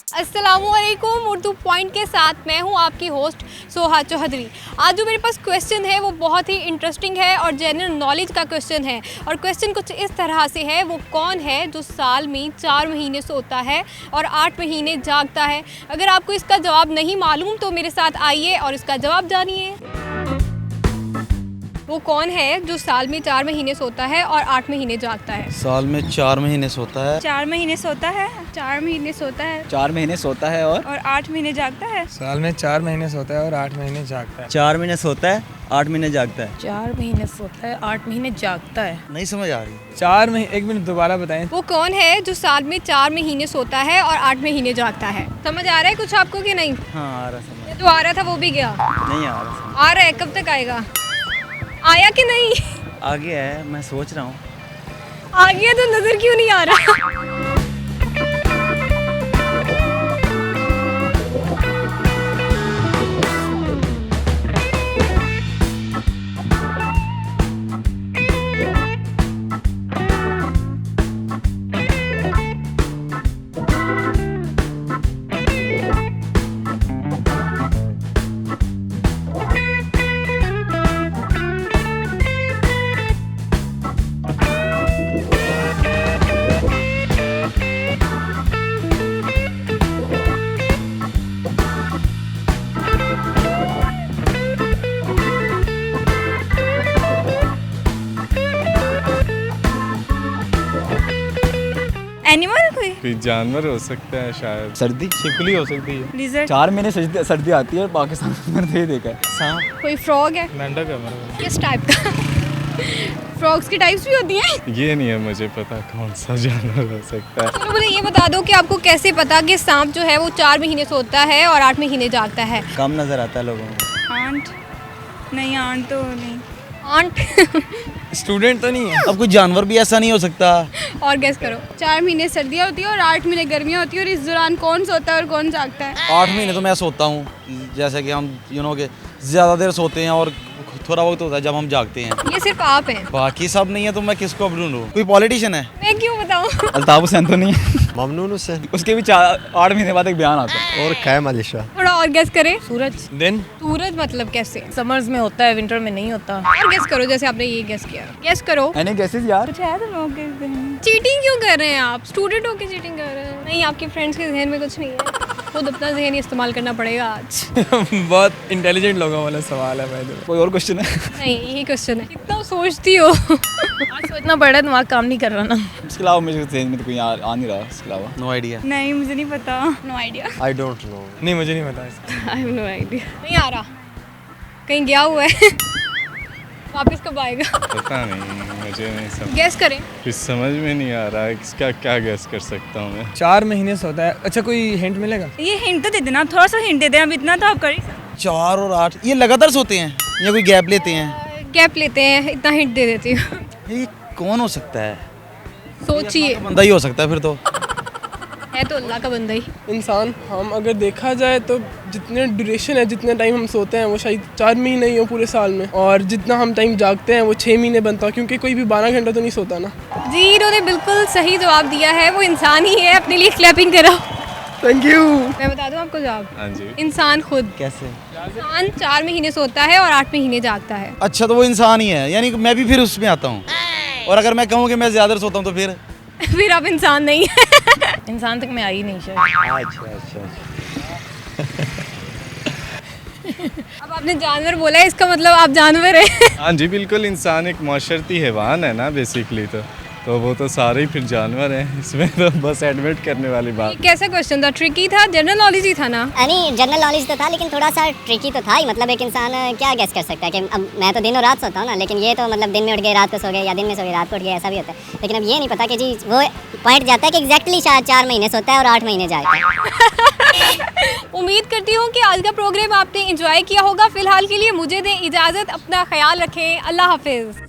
अस्सलामुअलैकुम। उर्दू पॉइंट के साथ मैं हूं आपकी होस्ट सोहा चौधरी। आज जो मेरे पास क्वेश्चन है वो बहुत ही इंटरेस्टिंग है और जनरल नॉलेज का क्वेश्चन है। और क्वेश्चन कुछ इस तरह से है, वो कौन है जो साल में 4 महीने सोता है और 8 महीने जागता है। अगर आपको इसका जवाब नहीं मालूम तो मेरे साथ आइए और इसका जवाब जानिए। वो कौन है जो साल में 4 महीने सोता है और 8 महीने जागता है? साल में 4 महीने सोता है। 4 महीने सोता है, 4 महीने सोता है 4 महीने सोता है और 8 महीने जागता है। साल में 4 महीने सोता है और 8 महीने जागता है। 4 महीने सोता है, 8 महीने जागता है। 4 महीने सोता है, 8 महीने जागता है। नहीं समझ आ रही। 4 महीने, एक मिनट दोबारा बताएं। वो कौन है जो साल में 4 महीने सोता है और 8 महीने जागता है? समझ आ रहा है कुछ आपको कि नहीं? हाँ आ रहा समझ। जो आ रहा था वो भी गया? नहीं आ रहा समझ। आ रहा है, कब तक आएगा? आया कि नहीं? आगे है, मैं सोच रहा हूँ। आ गया तो नजर क्यों नहीं आ रहा? एनिमल कोई जानवर हो सकता है, शायद सर्दी। छिपकली हो सकती है। लिजर्ड। 4 महीने सर्दी आती है और पाकिस्तान में मैंने तो ये देखा है। सांप। कोई फ्रॉग है? मेंढक है मेरा। किस टाइप का? फ्रॉग्स की टाइप्स भी होती हैं? ये नहीं है मुझे पता कौन सा जानवर हो सकता है। चलो मुझे ये बता दो कि आपको कैसे पता कि सांप जो है वो 4 महीने सोता है और 8 महीने जागता है? कम नजर आता है लोगों को। आंट नहीं, आंट तो नहीं। आंट। स्टूडेंट तो नहीं है। अब कोई जानवर भी ऐसा नहीं हो सकता। और गेस करो। 4 महीने सर्दियाँ होती है और 8 महीने गर्मियाँ होती है, और इस दौरान कौन सोता है और कौन जागता है? 8 महीने तो मैं सोता हूँ, जैसे कि हम के ज़्यादा देर सोते हैं और थोड़ा वक्त होता है जब हम जागते हैं। ये सिर्फ आप हैं। बाकी सब नहीं है तो मैं किसको अब ढूंढूं? कोई पॉलिटिशियन है? मैं क्यों बताऊं? अल्ताफ हुसैन तो नहीं है। ममनून हुसैन उसके भी 8 महीने बाद एक बयान आता है। और कायम अली शाह। थोड़ा और गेस करें। सूरज दिन। सूरज मतलब कैसे? समर्स में होता है, विंटर में नहीं होता। और गेस करो, जैसे आपने ये गेस किया। गेस करो। एनी गेसेस यार? कुछ है तो लोग के जहन। चीटिंग क्यों कर रहे हैं आप? स्टूडेंट होके चीटिंग कर रहे हैं? नहीं, आपके फ्रेंड्स के जहन में कुछ नहीं है। खुद अपना जहन ही इस्तेमाल करना पड़ेगा आज। बहुत इंटेलिजेंट लोगों वाला सवाल है। मैं कोई और क्वेश्चन है? नहीं, यही क्वेश्चन है। कितना सोचती हो? आज सोचना पड़ रहा है, दिमाग काम नहीं कर रहा ना। इसके अलावा मुझे ज़हन में तो कोई आ नहीं रहा इसके अलावा। No idea. नहीं, मुझे नहीं पता। No idea. I don't know. नहीं, मुझे नहीं पता इसका। I have no idea. नहीं आ रहा, कहीं गया हुआ है। वापस कब आएगा? पता नहीं, मुझे नहीं समझ। गेस करें। कुछ समझ में नहीं आ रहा है, इसका क्या गैस कर सकता हूँ मैं। 4 महीने सोता है। अच्छा, कोई हिंट मिलेगा? ये हिंट तो दे देना, थोड़ा सा हिंट दे देना, अब इतना तो आप कर ही सकते। 4 और 8 ये लगातार सोते हैं या कोई गैप लेते हैं? गैप लेते हैं, इतना हिंट दे देती हूँ। ये कौन हो सकता है? सोचिए। बंदा ही हो सकता है फिर तो। है तो अल्लाह का बंदा ही। इंसान हम अगर देखा जाए तो जितने ड्यूरेशन है, जितने टाइम हम सोते हैं वो शायद 4 महीने ही हो पूरे साल में, और जितना हम टाइम जागते हैं वो 6 महीने बनता है, क्योंकि कोई भी 12 घंटा तो नहीं सोता ना। जी, इन्होंने बिल्कुल सही जवाब दिया है। वो इंसान ही है। अपने लिए क्लैपिंग करो। Thank you. मैं बता दूं आपको जवाब। हाँ जी। इंसान खुद। कैसे? इंसान 4 महीने सोता है और 8 महीने जागता है। अच्छा, तो वो इंसान ही है, यानी कि मैं भी फिर उसमें आता हूँ। और अगर मैं कहूँ कि मैं ज़्यादा देर सोता हूँ तो फिर फिर आप इंसान नहीं है। इंसान तक मैं आई नहीं शायद। अच्छा। अब आपने जानवर बोला है, इसका मतलब आप जानवर हैं। हाँ जी बिल्कुल, इंसान एक माशरती हैवान है ना बेसिकली, तो वो तो सारे ही फिर जानवर हैं। इसमें तो बस एडमिट करने वाली बात। ये कैसा क्वेश्चन था? ट्रिकी था? जनरल नॉलेज ही था ना? नहीं, जनरल नॉलेज तो था लेकिन थोड़ा सा ट्रिकी तो था ही। मतलब एक इंसान क्या गेस कर सकता है कि अब मैं तो दिन और रात सोता हूँ ना, लेकिन ये तो मतलब दिन में उठ गए रात को सो गए, या दिन में सो गए रात को उठ गए, ऐसा भी होता है। लेकिन अब ये नहीं पता कि जी वो पॉइंट जाता है कि एग्जैक्टली शायद 4 महीने सोता है और 8 महीने जाता है। उम्मीद करती हूँ कि आज का प्रोग्राम आपने एंजॉय किया होगा। फिलहाल के लिए मुझे दें इजाज़त। अपना ख्याल रखें। अल्लाह हाफिज़।